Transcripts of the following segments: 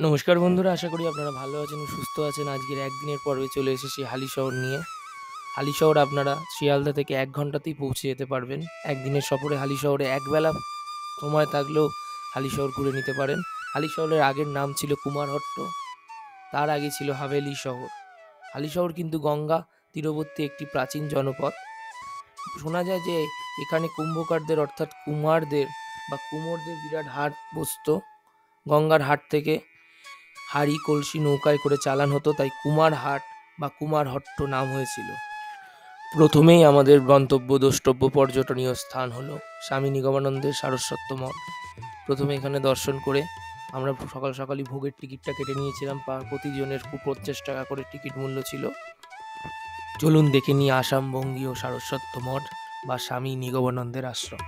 নমস্কার বন্ধুরা, আশা করি আপনারা ভালো আছেন ও সুস্থ আছেন। আজকের একদিনের পর্বে চলে এসেছি হালিশহর নিয়ে। হালিশহর আপনারা শিয়ালদা থেকে ১ ঘন্টাতেই পৌঁছে যেতে পারবেন। একদিনের সফরে হালিশহরে একবেলা সময় থাকলেও হালিশহর ঘুরে নিতে পারেন। হালিশহরের আগের নাম ছিল কুমারহট্ট, তার আগে ছিল হাভেলি শহর। হালিশহর কিন্তু গঙ্গা তীরবর্তী একটি প্রাচীন জনপদ। শোনা যায় যে এখানে কুম্ভকারদের অর্থাৎ কুমারদের বা কুমোরদের বিরাট হাট বসত। গঙ্গার হাট থেকে হাড়ি কলসি নৌকায় করে চালান হতো, তাই কুমারহাট বা কুমারহট্ট নাম হয়েছিল। প্রথমেই আমাদের গন্তব্য দ্রষ্টব্য পর্যটনীয় স্থান হলো স্বামী নিগমানন্দের সারস্বত মঠ। প্রথমে এখানে দর্শন করে আমরা সকাল সকালই ভোগের টিকিটটা কেটে নিয়েছিলাম। প্রতিজনের 50 টাকা করে টিকিট মূল্য ছিল। চলুন দেখে নিই আসাম বঙ্গীয় সারস্বত মঠ বা স্বামী নিগমানন্দের আশ্রম।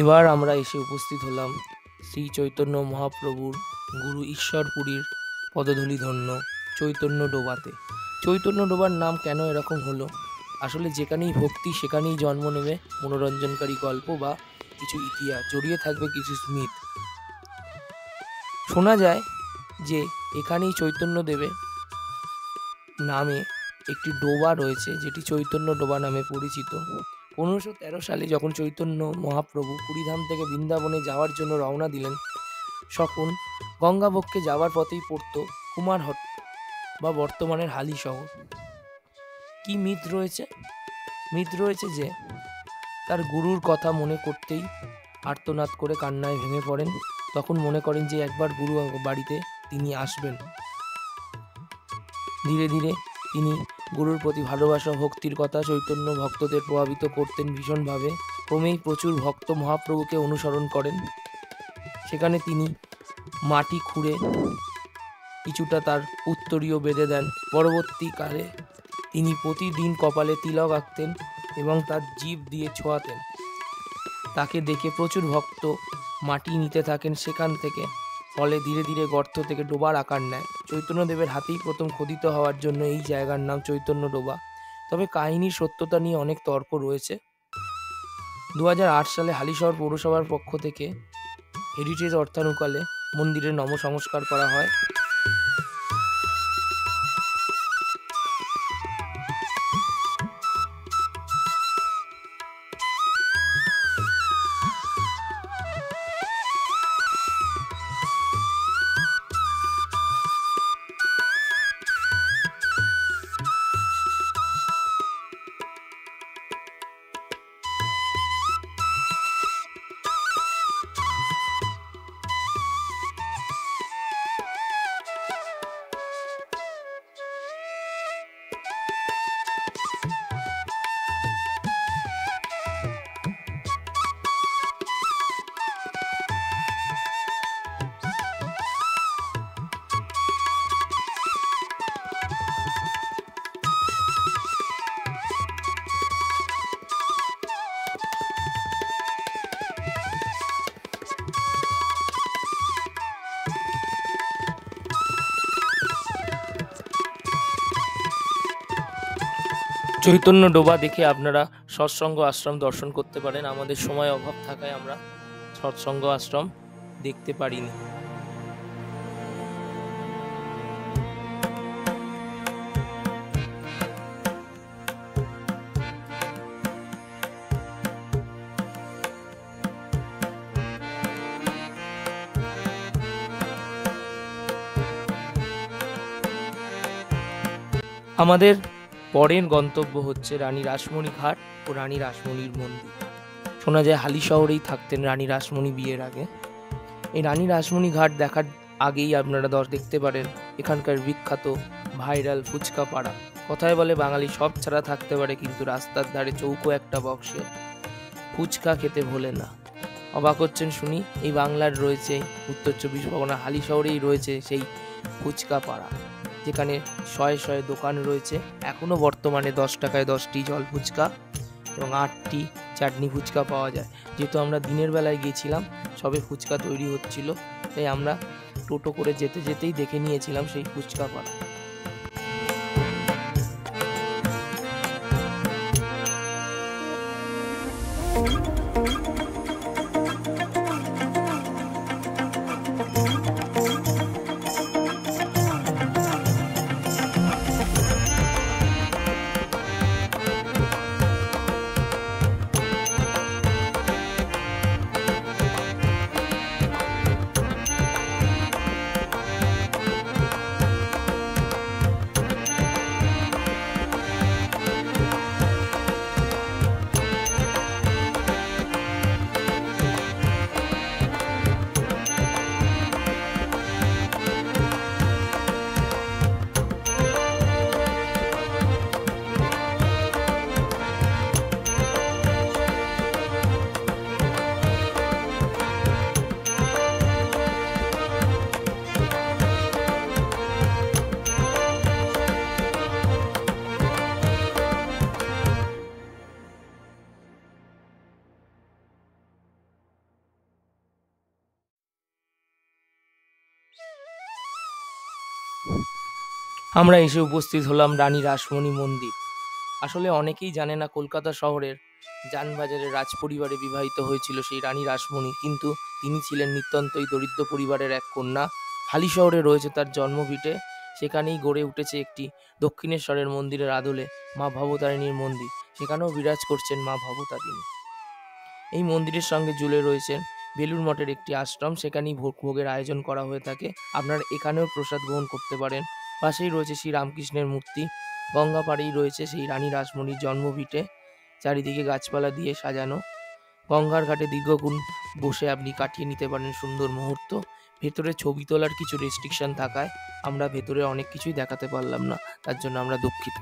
এবার আমরা এসে উপস্থিত হলাম শ্রী চৈতন্য মহাপ্রভুর গুরু ঈশ্বরপুরীর পদধূলি ধন্য চৈতন্য ডোবাতে। চৈতন্য ডোবার নাম কেন এরকম হলো? আসলে যেখানেই ভক্তি সেখানেই জন্ম নেবে মনোরঞ্জনকারী গল্প বা কিছু ইতিহাস, জড়িয়ে থাকবে কিছু স্মৃতি। শোনা যায় যে এখানেই চৈতন্যদেবের নামে একটি ডোবা রয়েছে, যেটি চৈতন্য ডোবা নামে পরিচিত। 1513 সালে যখন চৈতন্য মহাপ্রভু পুরীধাম থেকে বৃন্দাবনে যাওয়ার জন্য রওনা দিলেন, তখন গঙ্গাবক্ষে যাওয়ার পথেই পড়ত কুমারহট্ট বা বর্তমানের হালিশহর। কি মিথ রয়েছে? মিথ রয়েছে যে তার গুরুর কথা মনে করতেই আর্তনাদ করে কান্নায় ভেঙে পড়েন। তখন মনে করেন যে একবার গুরু বাড়িতে তিনি আসবেন। ধীরে ধীরে তিনি গুরুর প্রতি ভালোবাসা ভক্তির কথা চৈতন্য ভক্তদের প্রভাবিত করতেন ভীষণভাবে। ক্রমেই প্রচুর ভক্ত মহাপ্রভুকে অনুসরণ করেন। সেখানে তিনি মাটি খুঁড়ে কিছুটা তার উত্তরীয় বেঁধে দেন। পরবর্তীকালে তিনি প্রতিদিন কপালে তিলক আঁকতেন এবং তার জিভ দিয়ে ছোঁয়াতেন। তাকে দেখে প্রচুর ভক্ত মাটি নিতে থাকেন সেখান থেকে। ফলে ধীরে ধীরে গর্ত থেকে ডোবার আকার নেয়। চৈতন্যদেবের হাতেই প্রথম খোদিত হওয়ার জন্য এই জায়গার নাম চৈতন্য ডোবা। তবে কাহিনীর সত্যতা নিয়ে অনেক তর্ক রয়েছে। 2008 সালে হালিশহর পৌরসভার পক্ষ থেকে হেরিটেজ অর্থানুকূলে মন্দিরের নবসংস্কার করা হয়। চৈতন্য ডোবা দেখে আপনারা সৎসঙ্গ আশ্রম দর্শন করতে পারেন। আমাদের সময় অভাব থাকায় আমরা সৎসঙ্গ আশ্রম দেখতে পারিনি। আমাদের পরের গন্তব্য হচ্ছে রানী রাসমণি ঘাট ও রানী রাসমণির মন্দির। শোনা যায় হালিশহরেই থাকতেন রানী রাসমণি বিয়ের আগে। এই রানী রাসমণি ঘাট দেখার আগেই আপনারা দেখতে পারেন এখানকার বিখ্যাত ভাইরাল ফুচকা পাড়া। কথায় বলে বাঙালি সব ছাড়া থাকতে পারে, কিন্তু রাস্তার ধারে চৌকো একটা বক্সে ফুচকা খেতে ভোলে না। অবাক হচ্ছেন শুনি, এই বাংলার রয়েছে উত্তর 24 পরগনা হালিশহরেই রয়েছে সেই ফুচকা পাড়া, যেখানে শয়ে শয়ে দোকান রয়েছে। এখনও বর্তমানে 10 টাকায় 10টি জল ফুচকা এবং 8টি চাটনি ফুচকা পাওয়া যায়। যেহেতু আমরা দিনের বেলায় গিয়েছিলাম, সবে ফুচকা তৈরি হচ্ছিল, তাই আমরা টোটো করে যেতে যেতেই দেখে নিয়েছিলাম সেই ফুচকা পাড়া। আমরা এসে উপস্থিত হলাম রানী রাসমণি মন্দির। আসলে অনেকেই জানে না কলকাতা শহরের জানবাজারের রাজপরিবারে বিবাহিত হয়েছিল সেই রানী রাসমণি, কিন্তু তিনি ছিলেন নিতান্তই দরিদ্র পরিবারের এক কন্যা। হালিশহরে রয়েছে তার জন্মভিটে, সেখানেই গড়ে উঠেছে একটি দক্ষিণেশ্বরের মন্দিরের আদলে মা ভবতারিণীর মন্দির, সেখানেও বিরাজ করছেন মা ভবতারিণী। এই মন্দিরের সঙ্গে জুড়ে রয়েছেন বেলুড় মঠের একটি আশ্রম, সেখানেই ভোগের আয়োজন করা হয়ে থাকে। আপনারা এখানেও প্রসাদ গ্রহণ করতে পারেন। পাশেই রয়েছে শ্রী রামকৃষ্ণের মূর্তি। গঙ্গা পাড়েই রয়েছে সেই রানী রাসমণির জন্মভিটে, চারিদিকে গাছপালা দিয়ে সাজানো। গঙ্গার ঘাটে দীর্ঘক্ষণ বসে আপনি কাটিয়ে নিতে পারেন সুন্দর মুহূর্ত। ভেতরে ছবি তোলার কিছু রেস্ট্রিকশন থাকায় আমরা ভেতরে অনেক কিছুই দেখাতে পারলাম না, তার জন্য আমরা দুঃখিত।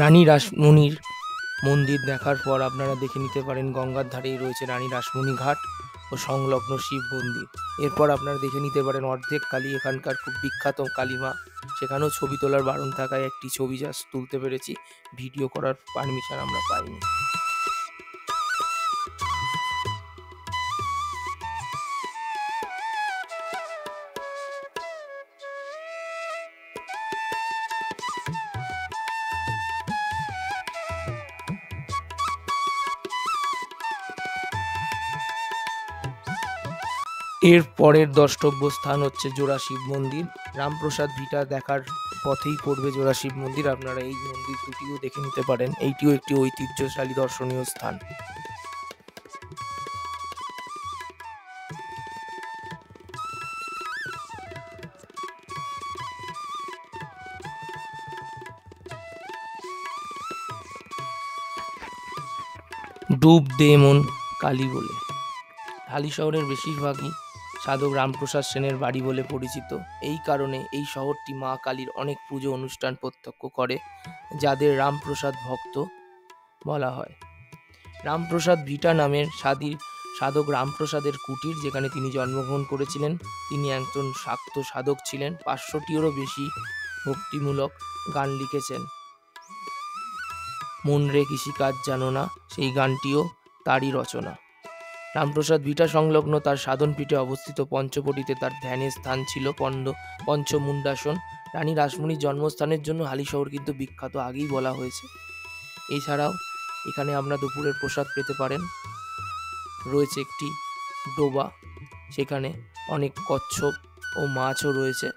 রানী রাসমণির মন্দির দেখার পর আপনারা দেখে নিতে পারেন গঙ্গার ধারেই রয়েছে রানী রাসমণি ঘাট ও সংলগ্ন শিব মন্দির। এরপর আপনারা দেখে নিতে পারেন অর্ধেক কালী, এখানকার খুব বিখ্যাত কালীমা। সেখানেও ছবি তোলার বারণ থাকায় একটি ছবি জাস্ট তুলতে পেরেছি, ভিডিও করার পারমিশন আমরা পাইনি। এর পরের দ্রষ্টব্য স্থান হচ্ছে জোড়া শিব মন্দির। রামপ্রসাদ ভিটা দেখার পথেই পড়বে জোড়া শিব মন্দির। আপনারা এই মন্দির দুটিও দেখে নিতে পারেন, এইটিও একটি ঐতিহ্যশালী দর্শনীয় স্থান। ডুব দে মন কালী বলে হালিশহরের বেশিরভাগই সাধক রামপ্রসাদ সেনের বাড়ি বলে পরিচিত। এই কারণে এই শহরটি মা কালীর অনেক পুজো অনুষ্ঠান প্রত্যক্ষ করে, যাদের রামপ্রসাদ ভক্ত বলা হয়। রামপ্রসাদ ভিটা নামের সাধক রামপ্রসাদের কুটির, যেখানে তিনি জন্মগ্রহণ করেছিলেন। তিনি একজন শাক্ত সাধক ছিলেন। 500টিরও বেশি ভক্তিমূলক গান লিখেছেন। মন রে কৃষিকাজ জানো না, সেই গানটিও তারই রচনা। রামপ্রসাদ ভিটা সংলগ্ন তার সাধনপীঠে অবস্থিত পঞ্চবটিতে তার ধ্যানের স্থান ছিল পঞ্চমুণ্ডাসন। রানী রাসমণির জন্মস্থানের জন্য হালিশহর কিন্তু বিখ্যাত, আগেই বলা হয়েছে। এছাড়াও এখানে আমরা দুপুরের প্রসাদ পেতে পারেন। রয়েছে একটি ডোবা, সেখানে অনেক কচ্ছপ ও মাছও রয়েছে।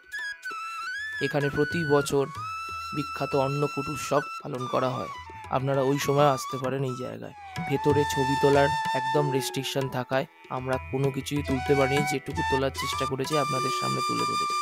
এখানে প্রতি বছর বিখ্যাত অন্নকূট উৎসব পালন করা হয়। আপনারা ওই সময় আসতে পারেন এই জায়গায়। ভেতরে ছবি তোলার একদম রেস্ট্রিকশন থাকায় আমরা কোনো কিছুই তুলতে পারিনি, যেটুকু তোলার চেষ্টা করেছি আপনাদের সামনে তুলে ধরেছি।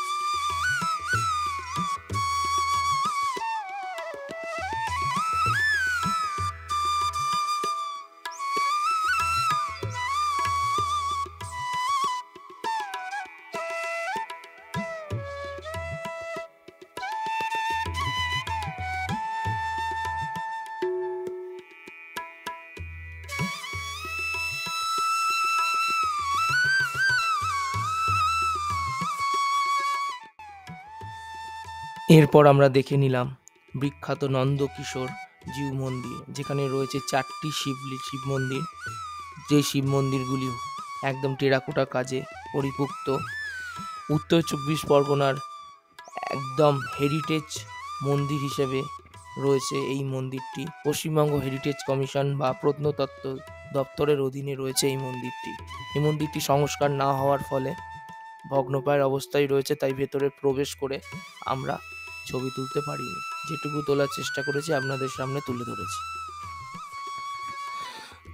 এরপর আমরা দেখে নিলাম বিখ্যাত নন্দকিশোর জিউ মন্দির, যেখানে রয়েছে 4টি শিব মন্দির, যে শিব মন্দিরগুলি একদম টেরাকোটা কাজে পরিপুক্ত। উত্তর 24 পরগনার একদম হেরিটেজ মন্দির হিসেবে রয়েছে এই মন্দিরটি। পশ্চিমবঙ্গ হেরিটেজ কমিশন বা প্রত্নতত্ত্ব দপ্তরের অধীনে রয়েছে এই মন্দিরটি। এই মন্দিরটি সংস্কার না হওয়ার ফলে ভগ্নপ্রায় অবস্থায় রয়েছে, তাই ভেতরে প্রবেশ করে আমরা ছবি তুলতে পারিনি। যেটুকু তোলার চেষ্টা করেছি আপনাদের সামনে তুলে ধরেছি।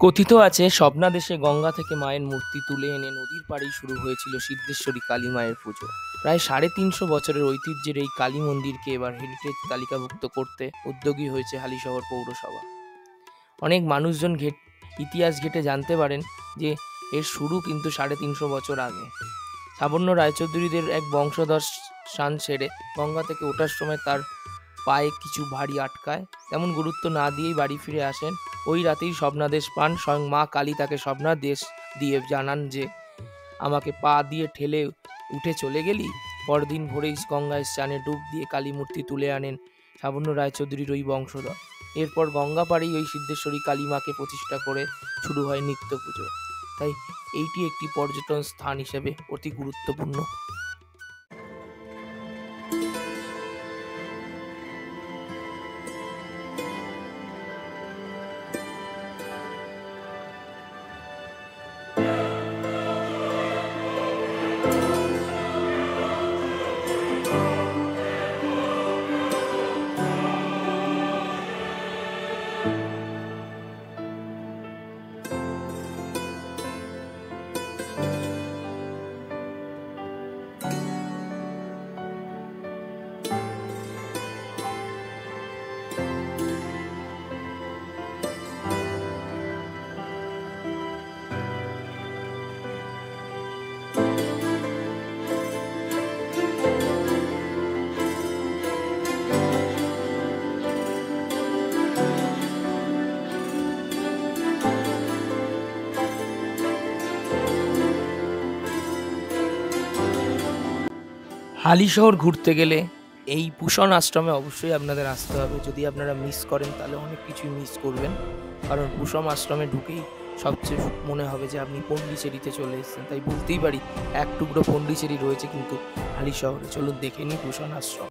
কথিত আছে স্বপ্নাদেশে গঙ্গা থেকে মায়ের মূর্তি তুলে এনে নদীর পাড়েই শুরু হয়েছিল সিদ্ধেশ্বরী কালী মায়ের পুজো। প্রায় 350 বছরের ঐতিহ্যের এই কালী মন্দিরকে এবার হেরিটেজ তালিকাভুক্ত করতে উদ্যোগী হয়েছে হালিশহর পৌরসভা। অনেক মানুষজন ইতিহাস ঘেঁটে জানতে পারেন যে এর শুরু কিন্তু 350 বছর আগে। লাবণ্য রায়চৌধুরীদের এক বংশধর স্নান সেরে গঙ্গা থেকে ওঠার সময় তার পায়ে কিছু ভারী আটকায়, তেমন গুরুত্ব না দিয়েই বাড়ি ফিরে আসেন। ওই রাতেই স্বপ্নাদেশ পান। স্বয়ং মা কালী তাকে স্বপ্নাদেশ দিয়ে জানান যে আমাকে পা দিয়ে ঠেলে উঠে চলে গেলি। পরদিন ভোরেই গঙ্গায় স্নানে ডুব দিয়ে কালী মূর্তি তুলে আনেন লাবণ্য রায়চৌধুরীর ওই বংশধর। এরপর গঙ্গা পাড়েই ওই সিদ্ধেশ্বরী কালী মাকে প্রতিষ্ঠা করে শুরু হয় নিত্য পুজো। তাই এইটি একটি পর্যটন স্থান হিসেবে অতি গুরুত্বপূর্ণ। হালিশহর ঘুরতে গেলে এই পুষণ আশ্রমে অবশ্যই আপনাদের আসতে হবে। যদি আপনারা মিস করেন তাহলে অনেক কিছুই মিস করবেন, কারণ পুষণ আশ্রমে ঢুকেই সবচেয়ে মনে হবে যে আপনি পন্ডিচেরিতে চলে এসেছেন। তাই বলতেই পারি এক টুকরো পন্ডিচেরি রয়েছে কিন্তু হালিশহরে। চলুন দেখে নিই পুষণ আশ্রম।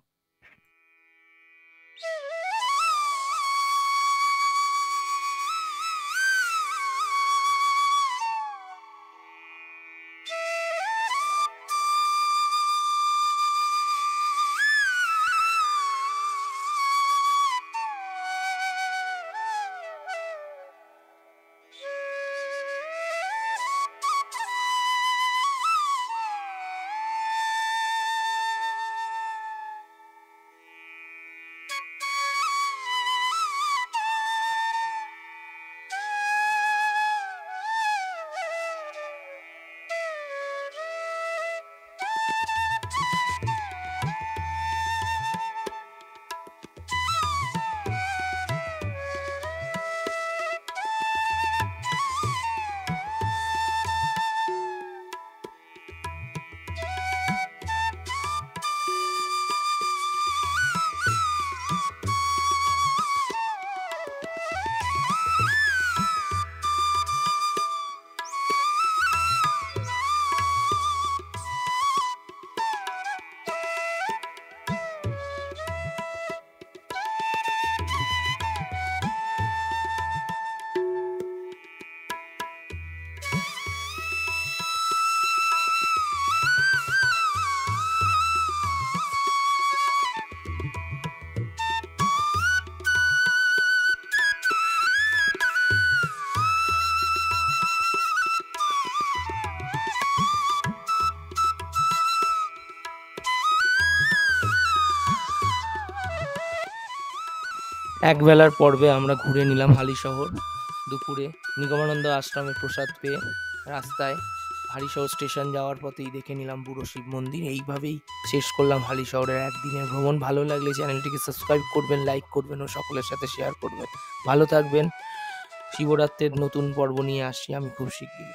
একবেলার পর্বে আমরা ঘুরে নিলাম হালিশহর। দুপুরে নিগমানন্দ আশ্রমে প্রসাদ পেয়ে রাস্তায় হালিশহর স্টেশন যাওয়ার পথেই দেখে নিলাম বুড়ো শিব মন্দির। এইভাবেই শেষ করলাম হালিশহরের একদিনের ভ্রমণ। ভালো লাগলে চ্যানেলটিকে সাবস্ক্রাইব করবেন, লাইক করবেন ও সকলের সাথে শেয়ার করবেন। ভালো থাকবেন। শিবরাত্রির নতুন পর্ব নিয়ে আসছি আমি খুব শিগগিরই।